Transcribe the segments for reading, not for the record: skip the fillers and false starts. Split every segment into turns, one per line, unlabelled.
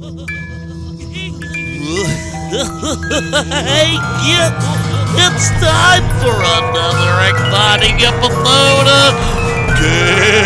Hey kids, it's time for another exciting episode of KWJUDAS.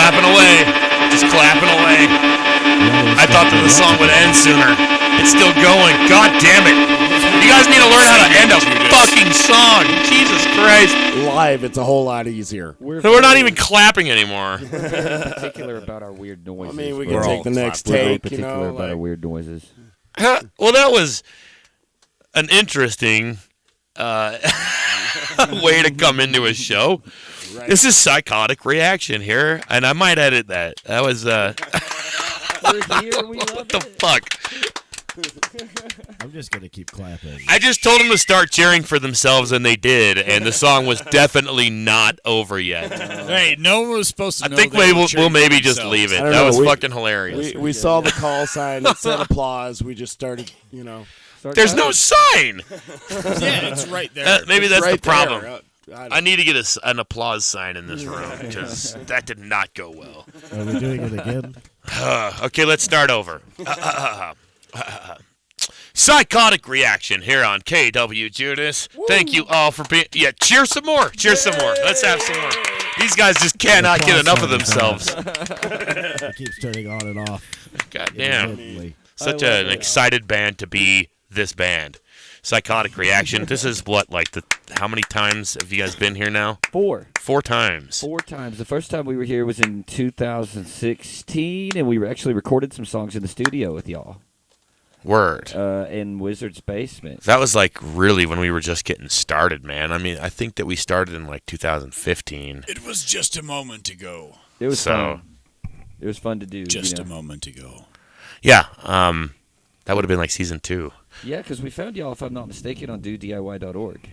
clapping away. Just clapping away. I thought that the song would end sooner. It's still going. God damn it. You guys need to learn how to end a fucking song. Jesus Christ.
Live, it's a whole lot easier.
We're not even clapping anymore.
We're very particular about our weird noises.
I mean, we can take the next take,
We're very particular about our weird noises.
Well, that was an interesting way to come into a show. Right. This is Psychotic Reaction here, and I might edit that. That was,
We're here and we love
what the fuck?
I'm just going to keep clapping.
I just told them to start cheering for themselves, and they did, and the song was definitely not over yet.
Hey, no one was supposed to know.
I think we'll maybe just leave it. That was fucking hilarious.
We saw the call sign. It said applause. We just started,
There's no sign.
Yeah, it's right there.
Maybe that's
right
the problem.
there.
I need to get an applause sign in this room because that did not go well.
Are we doing it again?
Okay, let's start over. Psychotic Reaction here on KWJUDAS. Thank you all for being... Yeah, cheer some more. Cheer some more. Let's have some more. These guys just cannot get enough of themselves.
It keeps turning on and off.
God damn. Such an excited band to be this band. Psychotic Reaction. This is what, how many times have you guys been here now?
4.
4 times.
4 times. The first time we were here was in 2016, and we actually recorded some songs in the studio with y'all.
Word.
In Wizard's basement.
That was really when we were just getting started, man. I mean, I think that we started in 2015.
It was just a moment ago.
It was fun. It was fun to do.
Just a moment ago.
Yeah. That would have been season 2.
Yeah, because we found y'all, if I'm not mistaken, on DoDIY.org.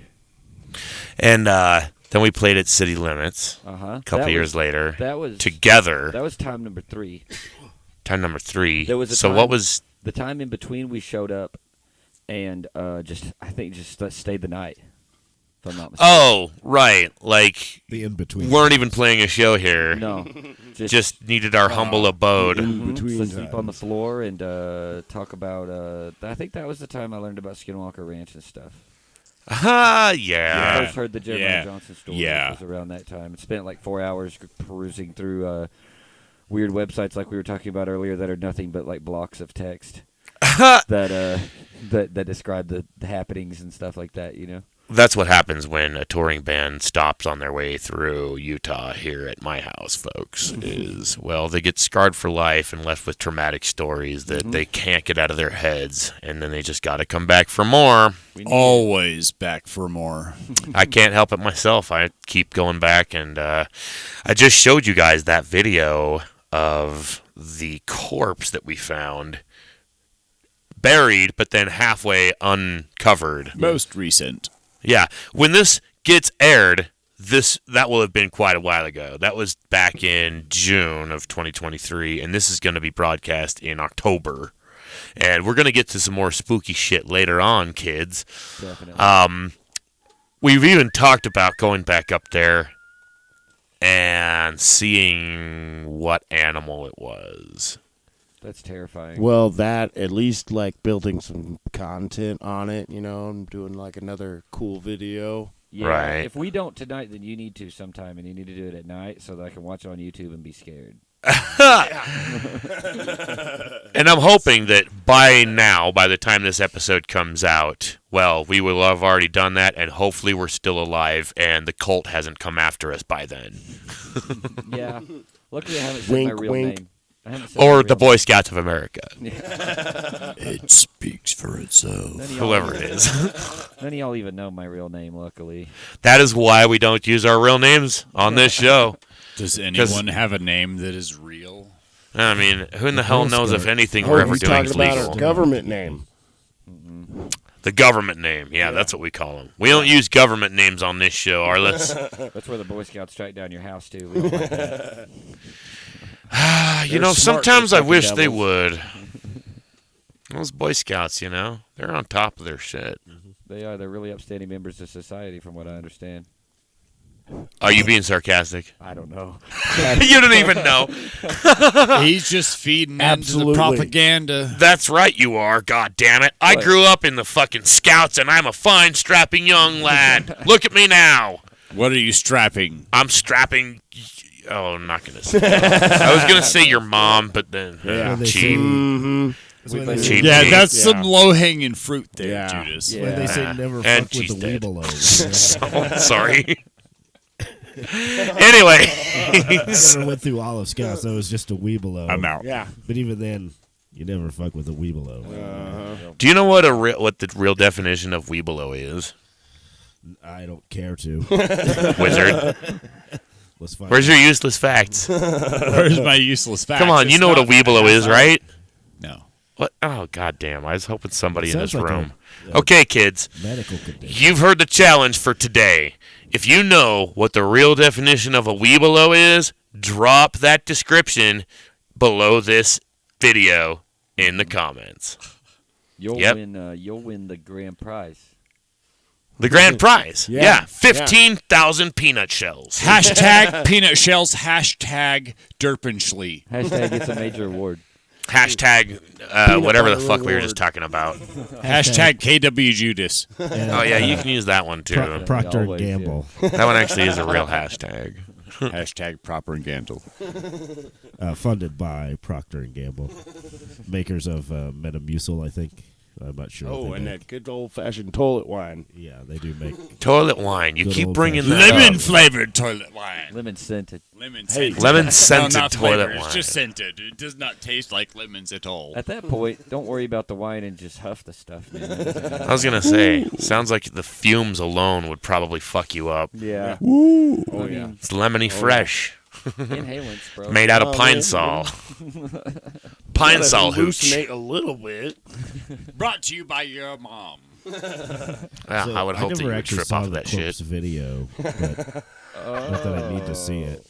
And then we played at City Limits a couple years later.
That was
together.
That was time number 3.
Time number 3.
There was
what was
the time in between? We showed up and I think stayed the night. If I'm not mistaken.
Oh, right.
The in between.
Weren't even playing a show here.
No.
Just needed our humble abode.
So sleep on the floor and talk about. I think that was the time I learned about Skinwalker Ranch and stuff.
Yeah.
I first heard the Jeremiah Johnson story. Yeah. It was around that time. I spent 4 hours perusing through weird websites like we were talking about earlier that are nothing but blocks of text that describe the happenings and stuff like that.
That's what happens when a touring band stops on their way through Utah here at my house, folks, they get scarred for life and left with traumatic stories that they can't get out of their heads, and then they just got to come back for more.
Always back for more.
I can't help it myself. I keep going back, and I just showed you guys that video of the corpse that we found buried, but then halfway uncovered.
Most recent.
Yeah, when this gets aired, that will have been quite a while ago. That was back in June of 2023, and this is going to be broadcast in October. And we're going to get to some more spooky shit later on, kids.
Definitely.
We've even talked about going back up there and seeing what animal it was.
That's terrifying.
Well, that, at least, building some content on it, and doing, another cool video.
Yeah,
right.
If we don't tonight, then you need to sometime, and you need to do it at night so that I can watch it on YouTube and be scared.
And I'm hoping that by the time this episode comes out, we will have already done that, and hopefully we're still alive, and the cult hasn't come after us by then.
Yeah. Luckily, I haven't said my real name.
Or the Boy Scouts of America.
It speaks for itself.
Whoever it is.
None of y'all even know my real name, luckily.
That is why we don't use our real names on this show.
Does anyone have a name that is real?
I mean, who in the hell knows if anything we're ever doing is legal?
About our government name.
The government name. Yeah, that's what we call them. We don't use government names on this show, Arliss.
That's where the Boy Scouts strike down your house, too. We don't like that.
Sometimes I wish they would. Those Boy Scouts, they're on top of their shit.
They are. They're really upstanding members of society, from what I understand.
Are you being sarcastic?
I don't know.
You don't even know.
He's just feeding into the propaganda.
That's right, you are. God damn it. I grew up in the fucking Scouts, and I'm a fine, strapping young lad. Look at me now.
What are you strapping?
I'm strapping I'm not gonna say. I was gonna say your mom, but then cheap. Cheap.
Yeah, that's some low-hanging fruit there, Judas.
When they say never fuck with the Weebelows.
Sorry. Anyway,
I never went through all of Scouts. That was just a Weebelow.
I'm out.
Yeah.
But even then, you never fuck with a Weebelow.
do you know what what the real definition of Weebelow is?
I don't care to.
Wizard.
Let's find
Where's your useless facts?
Where's my useless fact?
Come on, you know what a Weebelow is, right?
No.
What? Oh, goddamn. I was hoping somebody in this
Sounds like
room. Okay, kids.
medical condition.
You've heard the challenge for today. If you know what the real definition of a Weebelow is, drop that description below this video in the comments.
You'll win the grand prize.
The grand prize.
Yeah.
Yeah. 15,000 peanut shells.
Hashtag peanut shells. Hashtag Derpenschlee.
Hashtag it's a major award.
Hashtag whatever the fuck we were just talking about.
Hashtag KWJUDAS.
Oh, yeah, you can use that one, too.
Procter and
Always,
Gamble.
That one actually is a real hashtag.
Hashtag proper and Gandal.
Funded by Procter and Gamble. Makers of Metamucil, I think. I'm not sure.
Oh, and that good old-fashioned toilet wine.
Yeah, they do make.
Toilet wine. You
Good
keep
old
bringing
fashioned.
that
Lemon
up.
flavored toilet wine.
Lemon scented.
Lemon
Hey,
scented.
Lemon
No,
scented
not
toilet
flavor.
wine.
It's just scented. It does not taste like lemons at all.
At that point, don't worry about the wine and just huff the stuff, man.
I was going to say, sounds like the fumes alone would probably fuck you up.
Yeah.
Oh,
I mean,
It's lemony fresh.
inhalants, bro.
Made out of
Oh,
pine
man.
sol. Pine sol hooch.
hallucinate a little bit.
Brought to you by your mom.
Yeah,
So
I would hope that you
never
would
actually
trip
saw
off of
the
that shit.
Chrypst video, but not that I need to see it.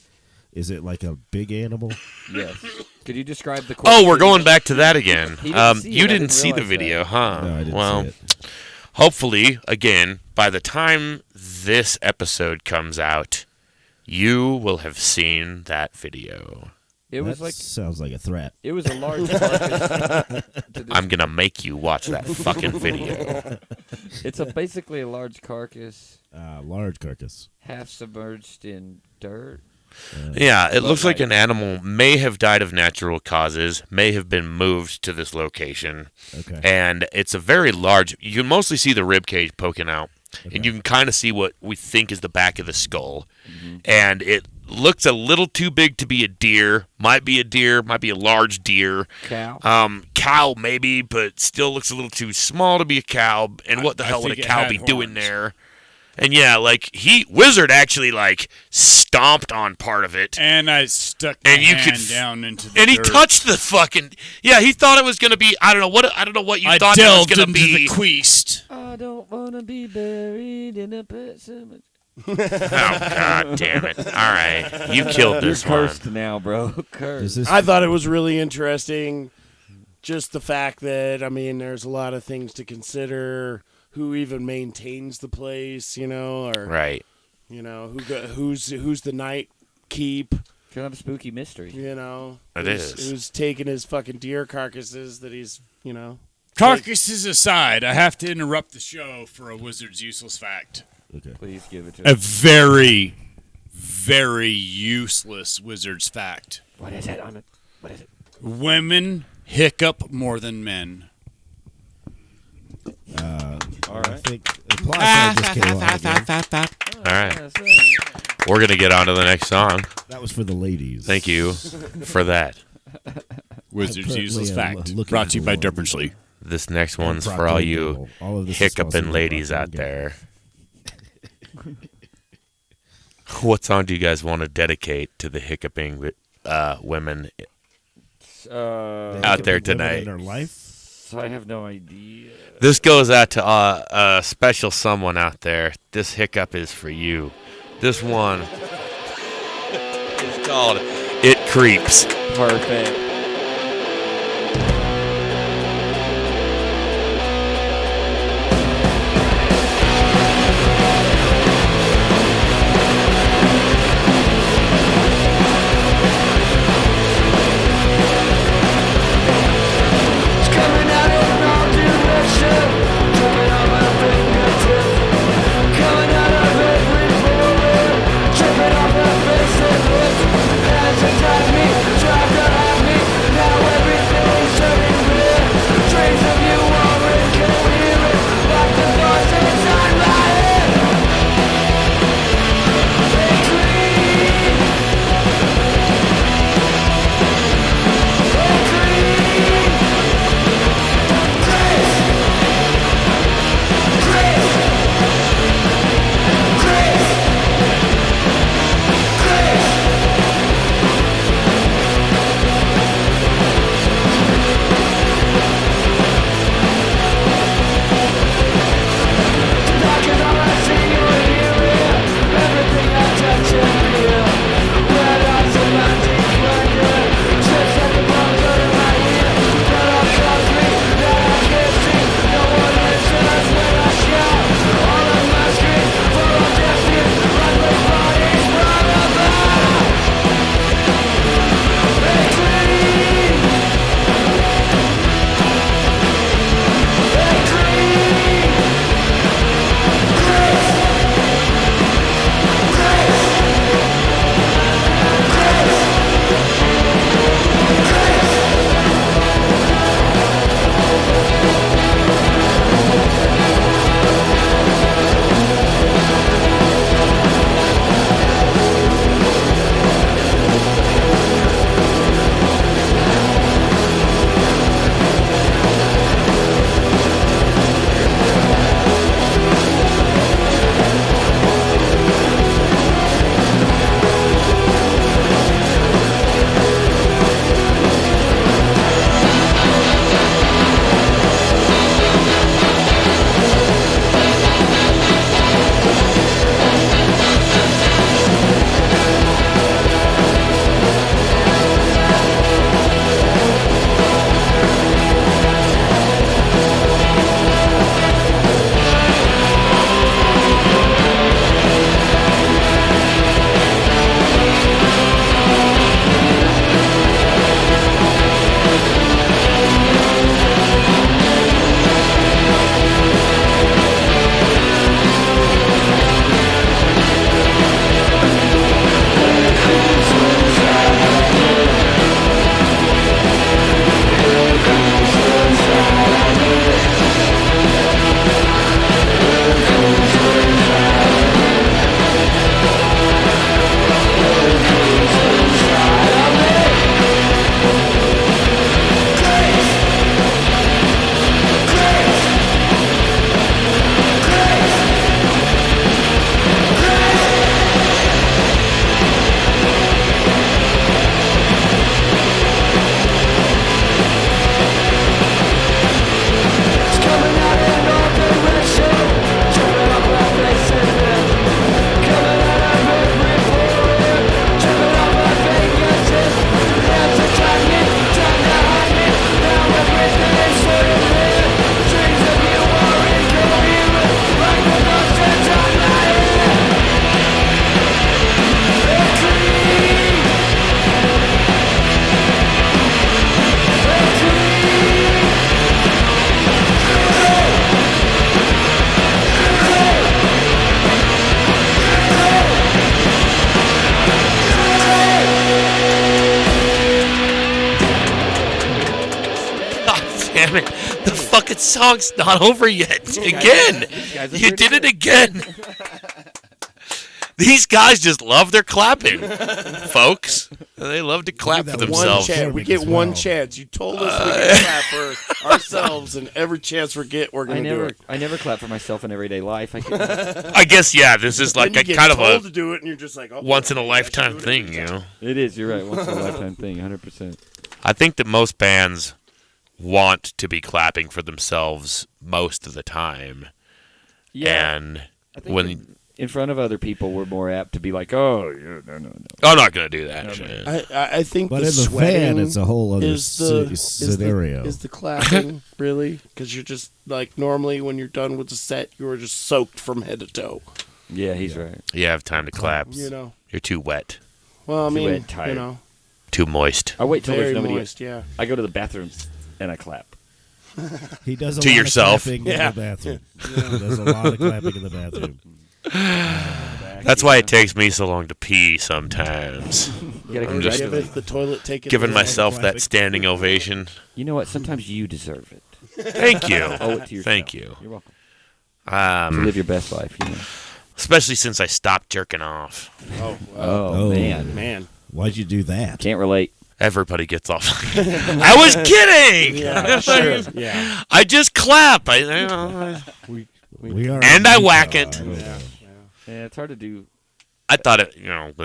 Is it like a big animal?
Yes. Could you describe the?
Oh, we're going back to that again.
He didn't see it.
You
I
didn't
didn't
see the
realize
video,
that.
huh?
No, I didn't
well,
see it.
hopefully, again, by the time this episode comes out, you will have seen that video.
It was
That
like
sounds like a threat.
it was a large carcass.
I'm going to make you watch that fucking video.
It's basically a large carcass,
Large carcass.
half submerged in dirt.
Yeah, it looks like
like-
an animal may have died of natural causes, may have been moved to this location.
Okay.
And it's a very large, you can mostly see the rib cage poking out. And you can kind of see what we think is the back of the skull. And it looks a little too big to be a deer. Might be a large deer.
Cow.
Cow maybe, but still looks a little too small to be a cow. And what the hell would a
think it
cow
had
be doing
horns.
there? And yeah, like Wizard actually like stomped on part of it.
And I stuck my
And you
hand
could
down into the
And he
dirt.
touched the fucking he thought it was gonna be I don't know what you
I
thought it was
delved
gonna
into
be.
the queast.
I don't wanna be buried in a pet cemetery.
Oh god damn it. Alright. You killed this
You're
one.
cursed now, bro. Cursed.
Is this?
I thought it was really interesting. Just the fact that, I mean, there's a lot of things to consider. Who even maintains the place, you know, or
Right.
you know, who's the night keep,
Kind of a spooky mystery.
you know.
It is.
Who's taking his fucking deer carcasses that he's, you know.
Carcasses aside, I have to interrupt the show for a wizard's useless fact.
Okay.
Please give it to
A
us.
very, very useless wizard's fact.
What is it? What is it?
Women hiccup more than men.
All
I
right.
think the plot just came on again.
Alright. We're gonna get on to the next song.
That was for the ladies.
Thank you for that.
Wizard's
currently
useless
am
fact.
looking
Brought to you by
for-
Derpenschlee.
This next
And
one's
Procter
for all
and
you
Gamble. All of this is
hiccuping
sponsored by
ladies
Procter
out
and Gamble.
there. What song do you guys want to dedicate to the hiccuping women
They
out
could
there
be living
tonight?
In their life.
So I have no idea.
This goes out to a special someone out there. This hiccup is for you. This one is called It Creeps.
Perfect.
Coming out of every forward, tripping off the face and lips.
damn it. The fucking song's not over yet. Again. You did it again. These guys just love their clapping, folks. They love to clap for themselves.
We get one chance. You told us we can clap for ourselves, and every chance we get, we're going to do it.
I never clap for myself in everyday life.
I guess, yeah, this is like a kind of a
to do it, and you're just like,
once in a lifetime thing, you know?
It is, you're right, once in a lifetime thing, 100%.
I think that most bands want to be clapping for themselves most of the time.
Yeah.
And
I think
when...
in front of other people, we're more apt to be like, "Oh, yeah, no."
I'm not gonna do that. Shit.
I think,
but
the
in the fan, it's a whole other scenario.
Is the clapping really? Because you're just like normally when you're done with the set, you're just soaked from head to toe.
Yeah, he's right.
You have time to clap.
You know,
you're too wet.
Well, I mean,
wet, tired.
you know,
too moist.
I wait till
very
there's nobody.
moist. Yeah.
I go to the bathroom and I clap.
He does a
to
lot
yourself.
of clapping in the bathroom. He does a lot of clapping in the bathroom.
That's why it takes me so long to pee sometimes. I'm just
the toilet
giving myself that standing ovation.
You know what? Sometimes you deserve it.
Thank you.
Owe it to yourself.
Thank you.
You're welcome. To live your best life, you know.
Especially since I stopped jerking off.
Oh,
man.
Why'd you do that?
Can't relate.
Everybody gets off. I was kidding.
Yeah, sure. Yeah.
I just clap.
We are
and I whack it.
Yeah, it's hard to do.
I thought it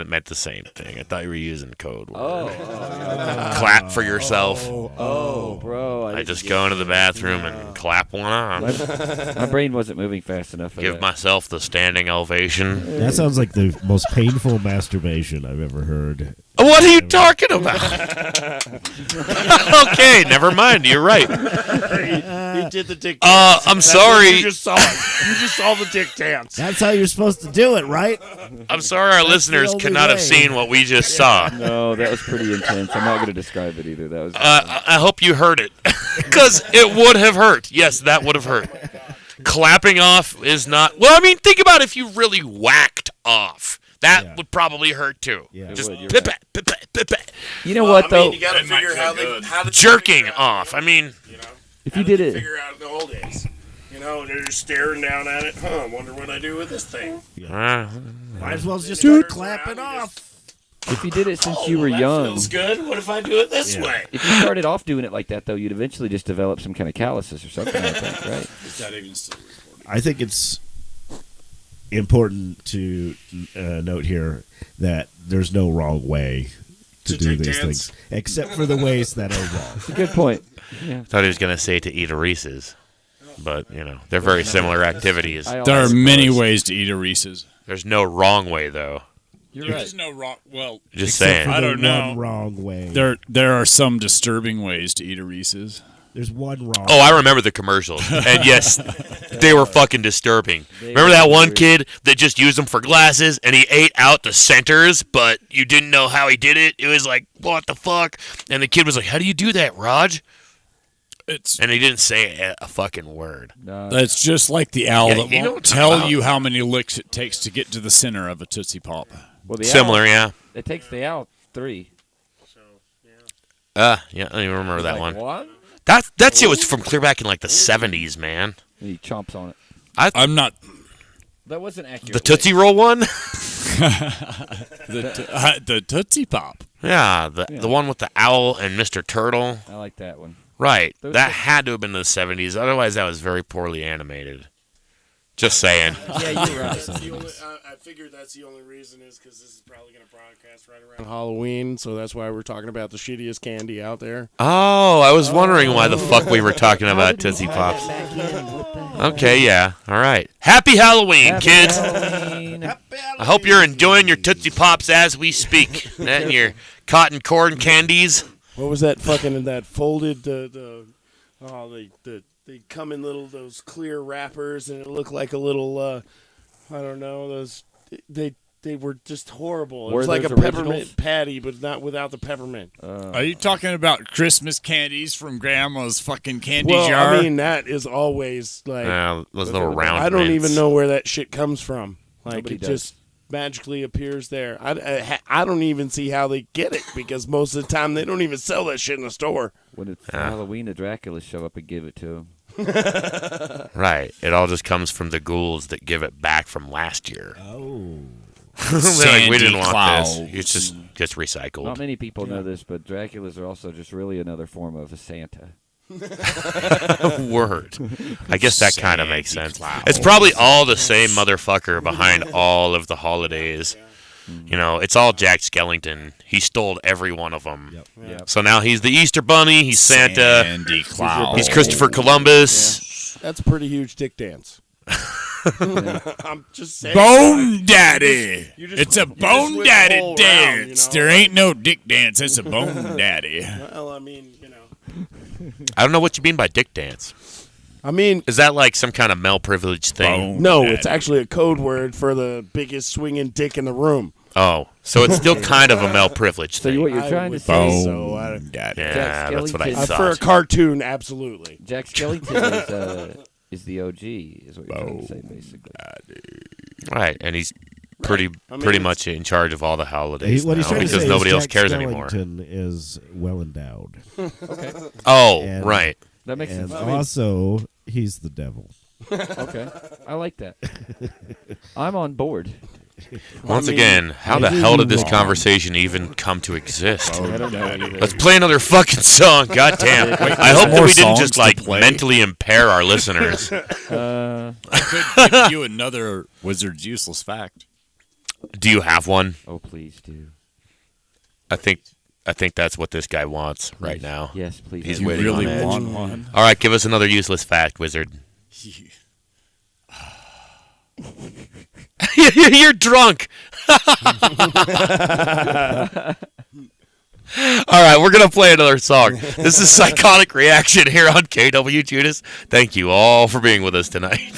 meant the same thing. I thought you were using code word. Clap for yourself.
Oh, bro.
I just go into the bathroom and clap one on.
My brain wasn't moving fast enough for
Give
that.
myself the standing ovation.
That sounds like the most painful masturbation I've ever heard.
What are you talking about? Okay, never mind. You're right.
He did the dick dance.
I'm sorry.
You just saw it. You just saw the dick dance.
That's how you're supposed to do it, right?
I'm sorry our listeners
only
could not have
way.
seen what we just saw.
No, that was pretty intense. I'm not going to describe it either. That was.
I hope you heard it. Because it would have hurt. Yes, that would have hurt. Clapping off is not... Well, I mean, think about if you really whacked off. That would probably hurt, too.
Yeah.
Just
You're
pip
right.
it, pip it, pip it.
You know what, though?
You got to figure how the
Jerking off. I mean...
If you did it...
Figure out in the old days. They're just staring down at it. Wonder what I do with this thing.
Might as well just start clapping off.
If you did it since you were young...
Feels good. What if I do it this way?
If you started off doing it like that, though, you'd eventually just develop some kind of calluses or something, I think, right?
Is that even still recording?
I think it's important to note here that there's no wrong way to do these things, except for the ways that are wrong.
That's a good point. Yeah.
I thought he was going to say to eat a Reese's. But, they're very similar activities.
There are many ways to eat a Reese's.
There's no wrong way, though.
You're
There
right.
is no wrong. Well,
Just
Except
saying.
for
I
the
don't know.
one wrong way.
there are some disturbing ways to eat a Reese's.
There's one wrong.
Oh, I remember the commercials. And yes, they were fucking disturbing. Remember that one kid that just used them for glasses and he ate out the centers, but you didn't know how he did it? It was like, what the fuck? And the kid was like, how do you do that, Raj? And he didn't say a fucking word.
That's just like the owl
Yeah,
that
you know
won't
what
tell
I'm
you how many licks it takes to get to the center of a Tootsie Pop.
Well, the
Similar,
owl,
yeah.
It takes the owl 3.
Yeah, I don't even remember that one.
What?
That shit was from clear back in like the 70s, man.
And he chomps on it.
I'm not.
That wasn't accurate.
The Tootsie Roll one?
The Tootsie Pop.
Yeah, the one with the owl and Mr. Turtle.
I like that one.
Right.
Those
That
are-
had to have been the 70s. Otherwise, that was very poorly animated. Just saying.
Yeah, you're right.
I figured that's the only reason is because this is probably going to broadcast right around Halloween, so that's why we're talking about the shittiest candy out there.
Oh, I was wondering why the fuck we were talking about Tootsie Pops. Okay, yeah. All right. Happy Halloween, kids. I hope you're enjoying your Tootsie Pops as we speak. And your cotton corn candies.
What was that fucking that folded they come in those clear wrappers and it looked like a little I don't know, those they were just horrible. It
Were
was like a
those
peppermint
originals?
patty, but not without the peppermint.
Are you talking about Christmas candies from Grandma's fucking candy
Well,
jar?
I mean that is always like
Those little round
I don't
mints.
even know where that shit comes from. Like
Nobody
it
does.
just magically appears there. I don't even see how they get it, because most of the time they don't even sell that shit in the store.
When it's Halloween, the Draculas show up and give it to him.
Right. It all just comes from the ghouls that give it back from last year.
Oh.
They're like, we didn't want
clouds.
this. It's just gets recycled.
Not many people know this, but Draculas are also just really another form of a Santa.
Word. I guess that kind of makes
Sandy
sense.
Claus.
It's probably all the same motherfucker behind all of the holidays. You know, it's all Jack Skellington. He stole every one of them.
Yep.
So now he's the Easter Bunny. He's Santa.
Sandy Claus.
He's Christopher Columbus.
That's a pretty huge dick dance. I'm just saying.
Bone Daddy. It's a
you just
Bone
went the
Daddy
whole
dance.
round, you know?
There ain't no dick dance. It's a Bone Daddy.
Well, I mean, you know.
I don't know what you mean by dick dance.
I mean,
Is that like some kind of male privilege thing?
Bone
no,
Daddy.
it's actually a code word for the biggest swinging dick in the room.
Oh, so it's still kind of a male privilege
So
thing.
what you're
I
trying to
would
say?
say
Bone
so.
Daddy.
Yeah, that's what I
Skellington.
For a
thought.
cartoon, absolutely.
Jack Skellington is the OG, is what you're trying to say, basically.
Right, and he's pretty
I mean,
pretty
it's-
much in charge of all the holidays
What he's
now
trying to
because
say
nobody
is
else
Jack
cares anymore.
Skellington is well endowed.
Oh,
And-
right.
That makes
And
sense.
also, he's the devil.
Okay, I like that. I'm on board.
Once
mean,
again, how the
maybe
hell did
you
this
wrong.
conversation even come to exist?
I don't know either.
Let's play another fucking song. God damn. I hope that
more
we didn't
songs
just
to
like
play.
mentally impair our listeners.
Uh,
I could give you another Wizard's useless fact.
Do you have one?
oh, please do.
I think that's what this guy wants right now.
Yes, please.
He's
You
waiting
really
on it.
want one?
All right, give us another useless fact, Wizard. You're drunk. All right, we're going to play another song. This is Psychotic Reaction here on KWJUDAS. Thank you all for being with us tonight.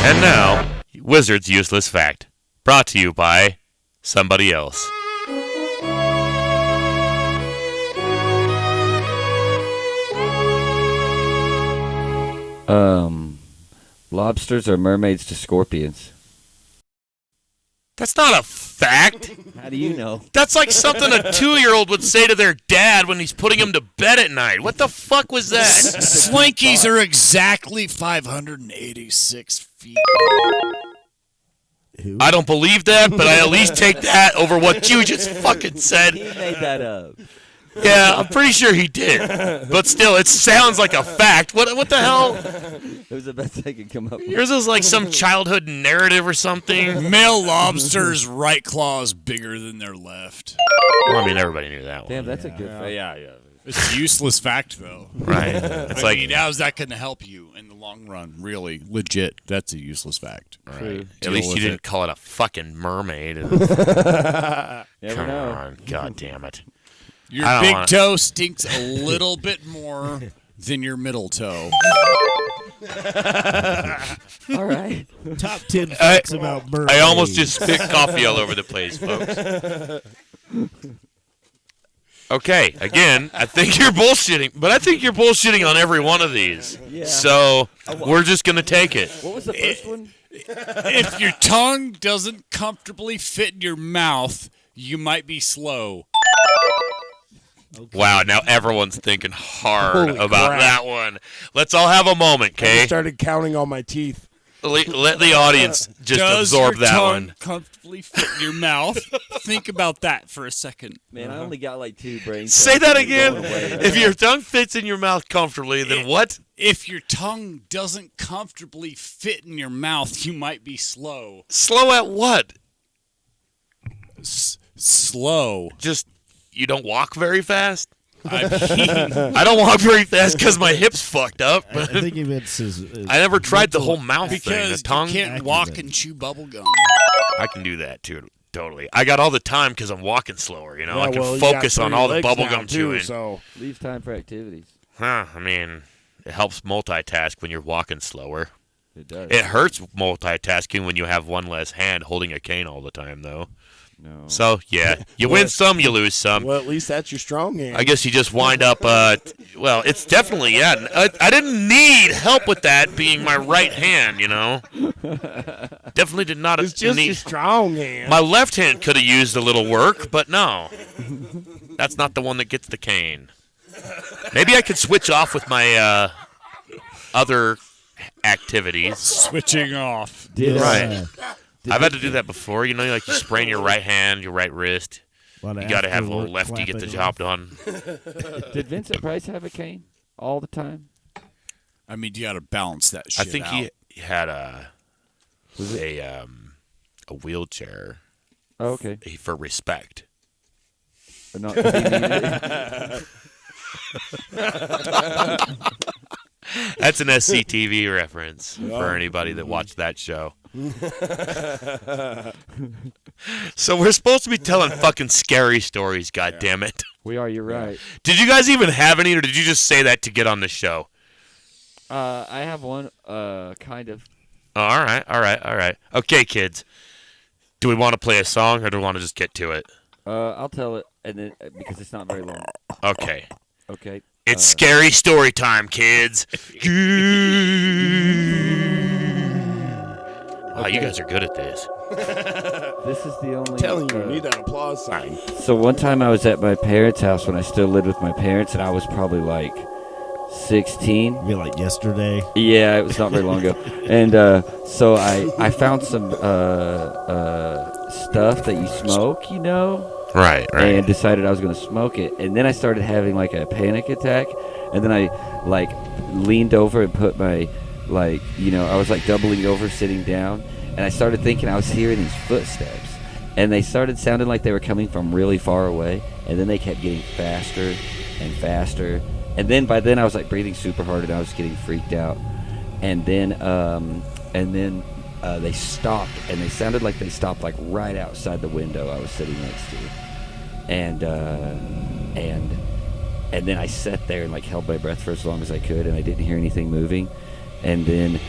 And now, Wizard's Useless Fact. Brought to you by somebody else.
Lobsters are mermaids to scorpions.
That's not a fact.
How do you know?
That's like something a 2-year-old would say to their dad when he's putting him to bed at night. What the fuck was that?
Slinkies are exactly 586 feet.
Who?
I don't believe that, but I at least take that over what you just fucking said.
He made that up.
Yeah, I'm pretty sure he did. But still, it sounds like a fact. What the hell?
It was the best I could come up with.
Yours is like some childhood narrative or something.
Male lobster's right claw is bigger than their left.
Well, I mean, everybody knew that one.
Damn, that's a good fact. Yeah.
It's a useless fact, though.
Right. It's
I
like,
mean, how's that going to help you in the long run? Really, legit. That's a useless fact.
right. At
Deal
least
with
you didn't
it.
call it a fucking mermaid.
Never
Come
know.
on. God damn it.
Your
I don't
big
wanna-
toe stinks a little bit more than your middle toe.
All right.
Top 10 facts about mermaids.
I almost just spit coffee all over the place, folks. Okay, again, I think you're bullshitting, but I think you're bullshitting on every one of these.
Yeah.
So we're just going to take it.
What was the first one?
If your tongue doesn't comfortably fit in your mouth, you might be slow.
Wow, now everyone's thinking hard
Holy
about
crap.
that one. Let's all have a moment,
I just
okay?
started counting all my teeth.
Let the audience just
Does
absorb
your
that
tongue
one.
comfortably fit in your mouth? Think about that for a second.
Man, I only got like 2 brains.
Say that again. If your tongue fits in your mouth comfortably, then what?
If your tongue doesn't comfortably fit in your mouth, you might be slow.
Slow at what?
Slow.
Just, you don't walk very fast?
I mean,
I don't walk very fast because my hip's fucked up.
I
But
think it's his.
I never tried the whole mouth thing. The
because
tongue,
you can't
Activate.
walk and chew bubble gum.
I can do that too. Totally. I got all the time because I'm walking slower. You know, I
Yeah,
can
well, you got
focus on
3
all the
legs
bubblegum
now, too,
chewing.
So
Leaves time for activities.
Huh? I mean, it helps multitask when you're walking slower.
It does.
It hurts multitasking when you have one less hand holding a cane all the time, though.
No.
So yeah, you win some, you lose some.
well, at least that's your strong hand.
I guess you just wind up. Well, it's definitely I didn't need help with that being my right hand. You know, definitely did not
It's just your
need.
strong hand.
My left hand could have used a little work, but no, that's not the one that gets the cane. Maybe I could switch off with my other activities.
Switching off.
Did,
Right. I've had to do that before. You know, like you sprain your right hand, your right wrist. You got to have a little lefty get the job done.
Did Vincent Price have a cane all the time?
I mean, you got to balance that shit
I think
out.
he had a wheelchair
Oh, okay.
for respect.
But not TV.
That's an SCTV reference for anybody that watched that show. So we're supposed to be telling fucking scary stories, God damn it.
We are, you're right.
Did you guys even have any, or did you just say that to get on the show?
I have one, kind of.
Oh, all right. Okay, kids. Do we want to play a song, or do we want to just get to it?
I'll tell it, and then because it's not very long.
Okay.
Okay.
It's scary story time, kids. Wow, you guys are good at this.
This is the only.
I'm telling you, you need that applause sign.
So one time I was at my parents' house when I still lived with my parents, and I was probably like 16.
Be like yesterday.
Yeah, it was not very long ago. And so I found some stuff that you smoke, you know,
Right.
and decided I was going to smoke it. And then I started having like a panic attack, and then I like leaned over and put my I was like doubling over, sitting down, and I started thinking I was hearing these footsteps, and they started sounding like they were coming from really far away, and then they kept getting faster and faster. And then by then I was like breathing super hard, and I was getting freaked out. And then they stopped, and they sounded like they stopped like right outside the window I was sitting next to. And then I sat there and like held my breath for as long as I could, and I didn't hear anything moving. And then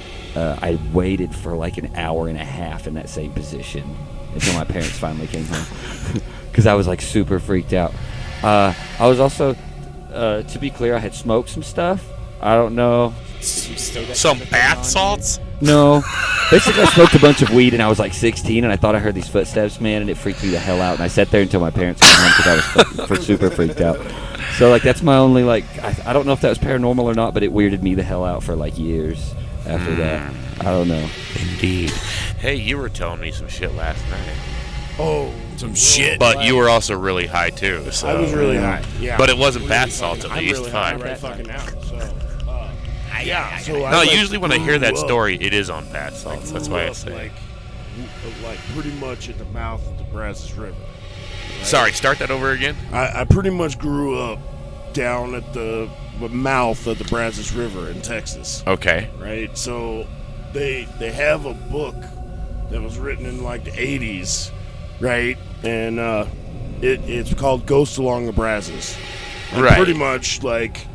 I waited for like an hour and a half in that same position until my parents finally came home because I was like super freaked out. I was also, to be clear, I had smoked some stuff. I don't know.
Some bath salts?
No. Basically, I smoked a bunch of weed and I was like 16 and I thought I heard these footsteps, man, and it freaked me the hell out. And I sat there until my parents came home because I was super freaked out. So, like, that's my only, like, I don't know if that was paranormal or not, but it weirded me the hell out for, like, years after that. I don't know.
Indeed. Hey, you were telling me some shit last night.
Oh,
Some shit.
But you were also really high, too. So.
I was really high. Yeah.
But it wasn't
Really
bath salts, at
I'm
least.
really high
Fine.
right fucking now. So, yeah. So I,
No,
like,
usually when I hear that
grew up.
story, it is on bath salts. That's why I
Grew up,
say.
like pretty much at the mouth of the Brazos River.
Sorry, start that over again?
I pretty much grew up down at the mouth of the Brazos River in Texas.
Okay.
Right? So they have a book that was written in like the 80s, right? And it's called Ghosts Along the Brazos. And
Right.
pretty much like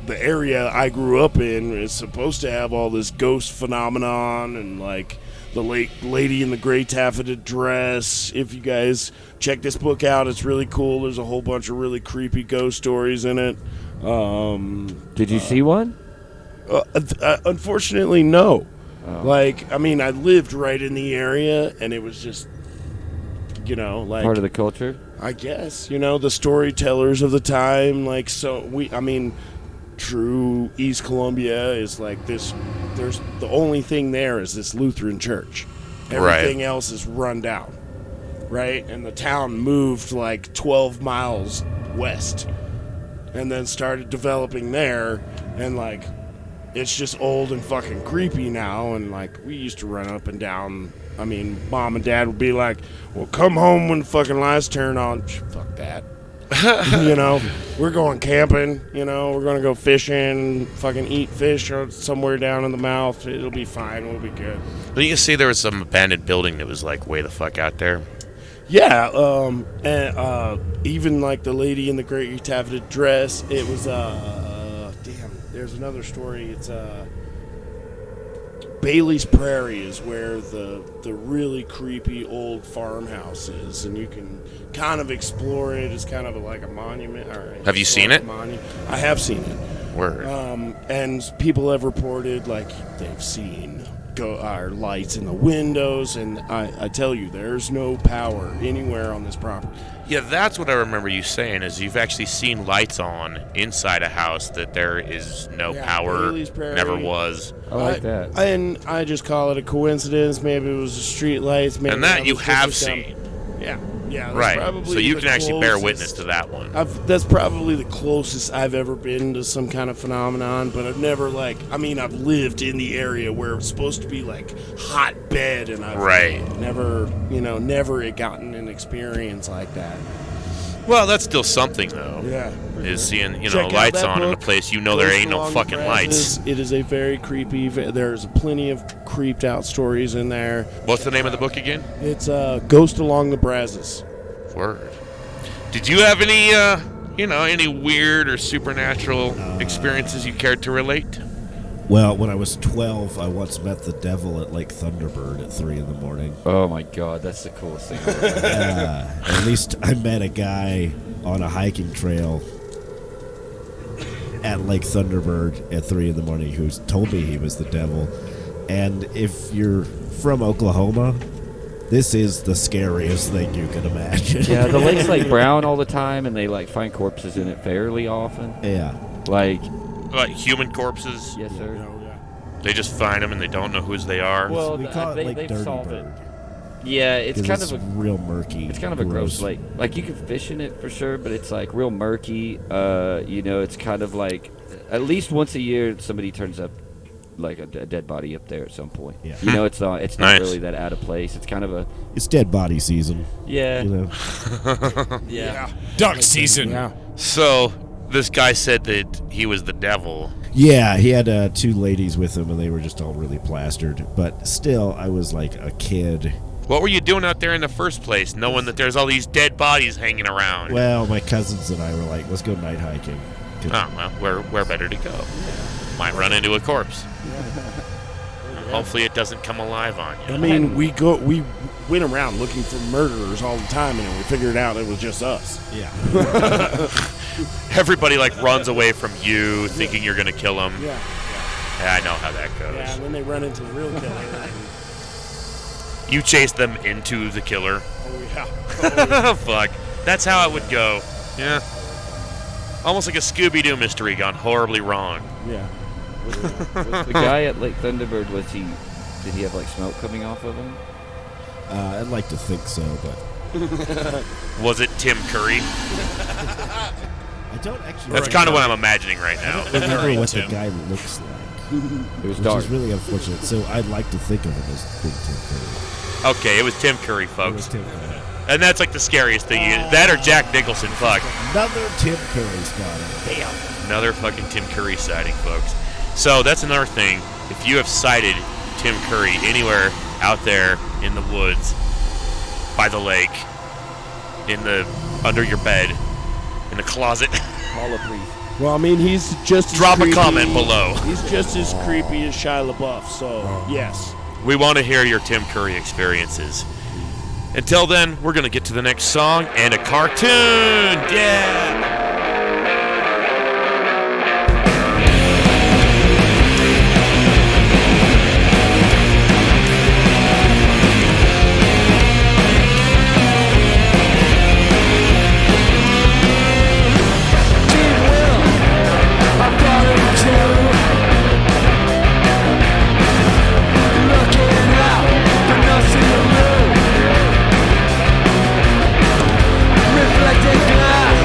the area I grew up in is supposed to have all this ghost phenomenon and like the lady in the gray taffeted dress. If you guys check this book out, it's really cool. There's a whole bunch of really creepy ghost stories in it.
Did you see one?
Unfortunately, no.
Oh.
Like, I mean, I lived right in the area, and it was just, like
Part of the culture?
I guess, the storytellers of the time. Like, true East Columbia is like this. There's the only thing there is this Lutheran church. Everything else is run down, right? And the town moved like 12 miles west, and then started developing there, and like it's just old and fucking creepy now. And like we used to run up and down. I mean, mom and dad would be like, "Well, come home when the fucking lights turn on." Fuck that. We're going camping, we're going to go fishing, fucking eat fish somewhere down in the mouth. It'll be fine. We'll be good.
Didn't you see there was some abandoned building that was like way the fuck out there?
Yeah. And even like the lady in the gray taffeted dress, it was, there's another story. It's, Bailey's Prairie is where the really creepy old farmhouse is, and you can kind of explore it. It's kind of like a monument.
Have you seen it?
I have seen it.
Word.
And people have reported like they've seen lights in the windows, and I tell you, there's no power anywhere on this property.
Yeah, that's what I remember you saying, is you've actually seen lights on inside a house that there is no power,
Bailey's Prairie.
never was.
I like that.
And I just call it a coincidence. Maybe it was the street lights. Maybe
And that
it
you
was
have
just some-
seen.
Yeah. That's
Right.
probably
So you
the
can actually bear
closest-
witness to that one.
That's probably the closest I've ever been to some kind of phenomenon, but I've never I've lived in the area where it's supposed to be like hotbed, and I've never gotten an experience like that.
Well, that's still something, though.
Yeah.
Is seeing,
Check out
lights
that
on in a
book,
place there
Ghosts
ain't no
Along the
fucking lights.
Brazos. It is a very creepy. There's plenty of creeped out stories in there.
What's the name of the book again?
It's Ghost Along the Brazos.
Word. Did you have any, any weird or supernatural experiences you cared to relate?
Well, when I was 12, I once met the devil at Lake Thunderbird at 3 in the morning.
Oh my god, that's the coolest thing I've ever heard.
At least I met a guy on a hiking trail at Lake Thunderbird at 3 in the morning who told me he was the devil. And if you're from Oklahoma, this is the scariest thing you can imagine.
Yeah, the lake's like brown all the time, and they like find corpses in it fairly often.
Yeah.
Like,
Human corpses?
yes, sir.
They just find them and they don't know whose they are?
Well,
We call it like
they've
Dirty
solved
Bird.
it. Yeah, it's
'Cause
kind
it's
of a
real murky.
It's kind of a gross lake. Like, you can fish in it for sure, but it's like real murky. It's kind of like at least once a year somebody turns up like a dead body up there at some point.
Yeah.
It's not
Nice.
really that out of place. It's kind of a
It's dead body season.
yeah.
Yeah.
Duck season.
Yeah.
So, this guy said that he was the devil.
Yeah, he had 2 ladies with him, and they were just all really plastered. But still, I was like a kid.
What were you doing out there in the first place, knowing that there's all these dead bodies hanging around?
Well, my cousins and I were like, let's go night hiking.
Oh, well, where better to go? Might run into a corpse. Hopefully it doesn't come alive on you.
I mean, we went around looking for murderers all the time, and then we figured out it was just us.
Yeah.
Everybody like runs away from you, thinking you're gonna kill them.
Yeah.
Yeah, I know how that goes.
Yeah, and then they run into the real killer. And,
You chase them into the killer.
oh yeah.
Fuck. That's how it would go. Yeah. Almost like a Scooby-Doo mystery gone horribly wrong.
Yeah.
The guy at Lake Thunderbird, did he have like smoke coming off of him?
I'd like to think so, but
Was it Tim Curry?
I don't actually.
That's kind of what I'm imagining right now.
remember what the guy looks like.
It was
Which
dark.
is really unfortunate. So I'd like to think of him as being Tim Curry.
Okay, it was Tim Curry,
It was
folks.
Tim Curry.
And that's like the scariest thing. That or Jack Nicholson, fuck.
Another Tim Curry spotting.
Another fucking Tim Curry sighting, folks. So that's another thing. If you have sighted Tim Curry anywhere out there in the woods, by the lake, under your bed, in the closet,
Call a priest.
Well, I mean, he's just as
drop a
creepy-
comment below.
He's just as creepy as Shia LaBeouf, so yes.
We want to hear your Tim Curry experiences. Until then, we're going to get to the next song and a cartoon. Yeah!
Reflecting glass,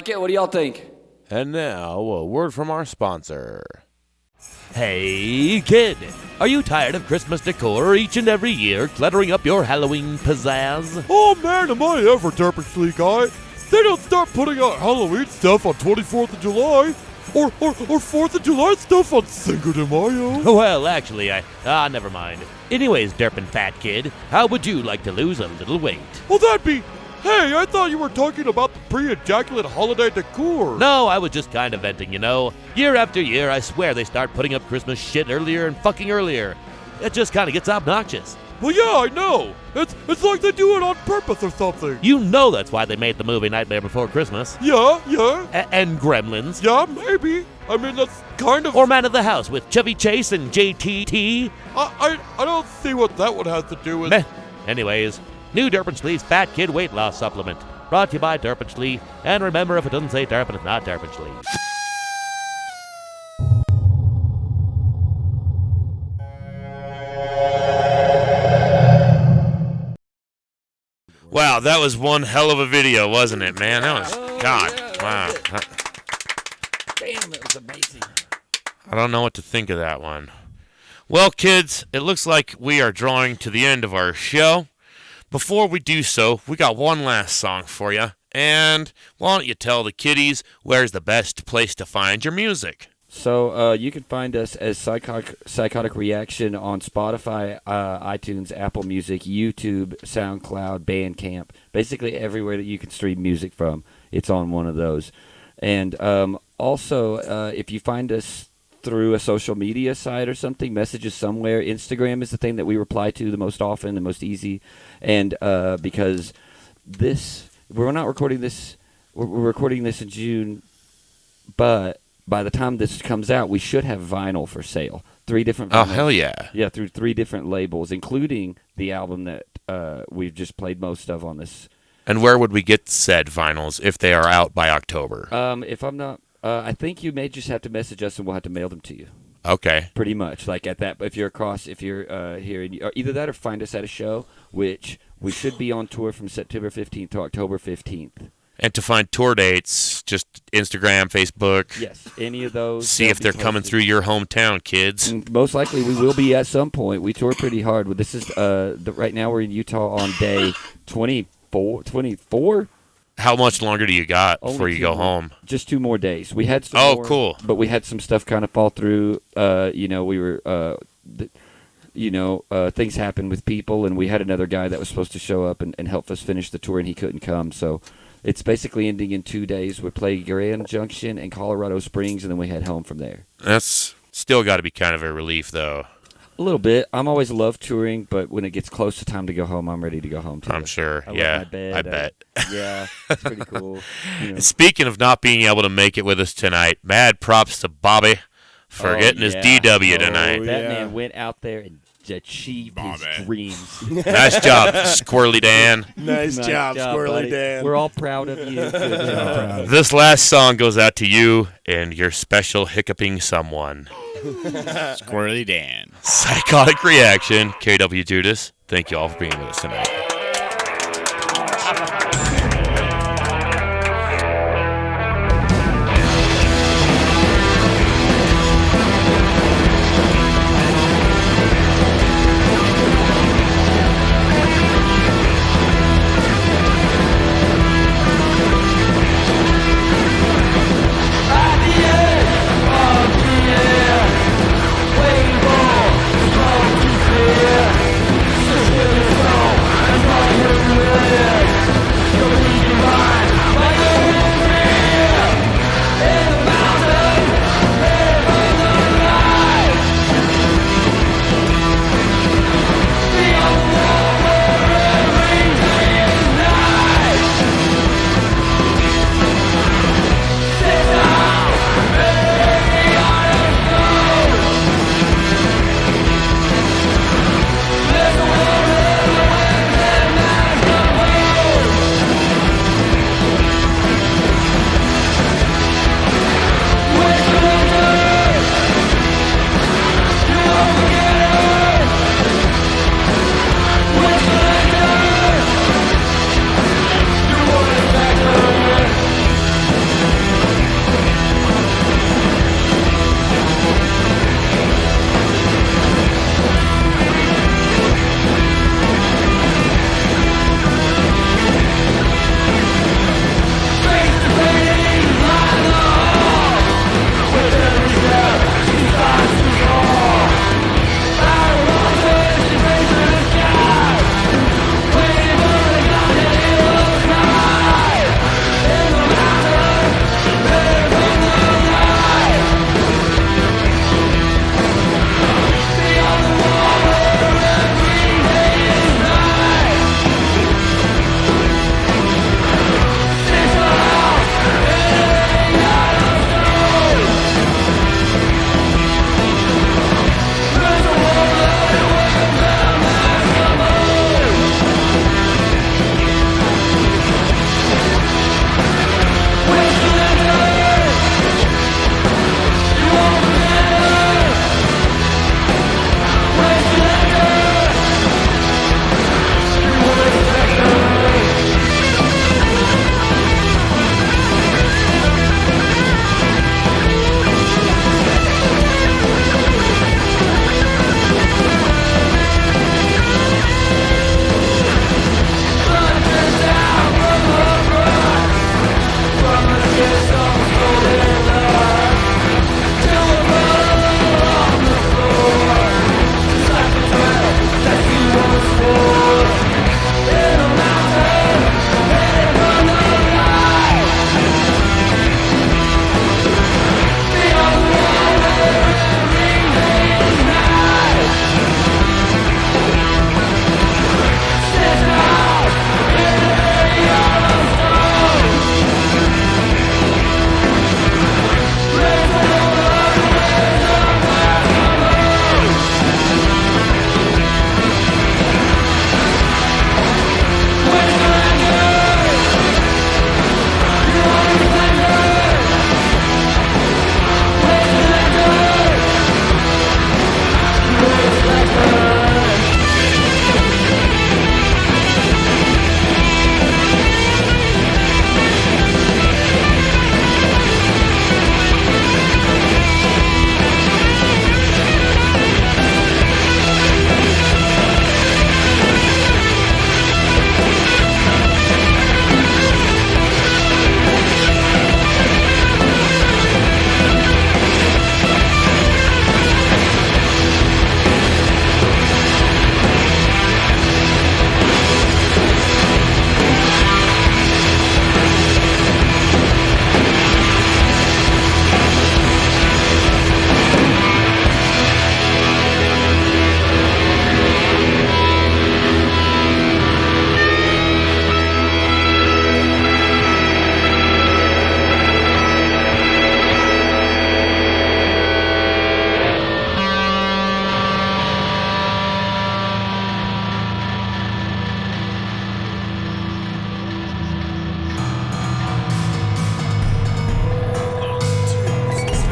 like it. What do y'all think?
And now, a word from our sponsor. Hey, kid! Are you tired of Christmas decor each and every year cluttering up your Halloween pizzazz?
Oh man, am I ever derpishly guy? They don't start putting out Halloween stuff on 24th of July. Or 4th of July stuff on Cinco de Mayo.
Well, actually, never mind. Anyways, derpin' fat kid, how would you like to lose a little weight?
Well, that'd be... Hey, I thought you were talking about the pre-ejaculate holiday decor.
No, I was just kind of venting, you know. Year after year, I swear they start putting up Christmas shit earlier and fucking earlier. It just kind of gets obnoxious.
Well, yeah, I know. It's like they do it on purpose or something.
You know that's why they made the movie Nightmare Before Christmas.
Yeah.
And Gremlins.
Yeah, maybe. I mean, that's kind of...
Or Man of the House with Chevy Chase and JTT.
I don't see what that would have to do with...
Meh. Anyways, new Derpinschlei's Fat Kid Weight Loss Supplement. Brought to you by Derpinschlei. And remember, if it doesn't say Derpin, it's not Derpinschlei. Wow, that was one hell of a video, wasn't it, man? That was... God, wow.
Damn, that was amazing.
I don't know what to think of that one. Well, kids, it looks like we are drawing to the end of our show. Before we do so, we got one last song for you. And why don't you tell the kiddies where's the best place to find your music?
So you can find us as Psychotic Reaction on Spotify, iTunes, Apple Music, YouTube, SoundCloud, Bandcamp. Basically everywhere that you can stream music from, it's on one of those. And also, if you find us through a social media site or something, messages somewhere, Instagram is the thing that we reply to the most often, the most easy. And because we're not recording this, we're recording this in June, but by the time this comes out, we should have vinyl for sale. 3 different vinyls.
Oh, hell yeah.
Yeah, through 3 different labels, including the album that we've just played most of on this.
And where would we get said vinyls if they are out by October?
If I'm not... I think you may just have to message us and we'll have to mail them to you.
Okay.
Pretty much. Like at that... If you're here... Or either that or find us at a show, which we should be on tour from September 15th to October 15th.
And to find tour dates, just Instagram, Facebook.
Yes, any of those.
See if they're coming through your hometown, kids.
And most likely we will be at some point. We tour pretty hard. This is right now we're in Utah on day 24.
How much longer do you got
Only
before you go home?
Just 2 more days. We had some more,
cool.
But we had some stuff kind of fall through. We were things happened with people, and we had another guy that was supposed to show up and help us finish the tour, and he couldn't come, so it's basically ending in 2 days. We play Grand Junction and Colorado Springs, and then we head home from there.
That's still got to be kind of a relief, though.
A little bit. I'm always loved touring, but when it gets close to time to go home, I'm ready to go home, too.
I'm sure.
I love
Yeah,
my bed.
I bet.
Yeah, it's pretty cool.
Speaking of not being able to make it with us tonight, mad props to Bobby for getting his DW tonight.
That man went out there and achieved his dreams.
Nice job, Squirrely Dan.
Nice job, Squirrely
buddy.
Dan.
We're all proud of you. Good job.
This last song goes out to you and your special hiccuping someone.
Squirrely Dan.
Psychotic Reaction, KWJUDAS. Thank you all for being with us tonight.
Wave on, smoke is here. So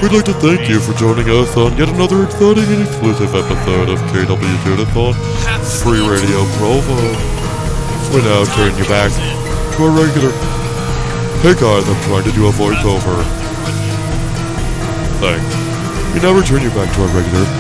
We'd like to thank you for joining us on yet another exciting and exclusive episode of KWJUDAS on Free Radio Provo. We now turn you back to our regular... Hey guys, I'm trying to do a voiceover. Thanks. We now return you back to our regular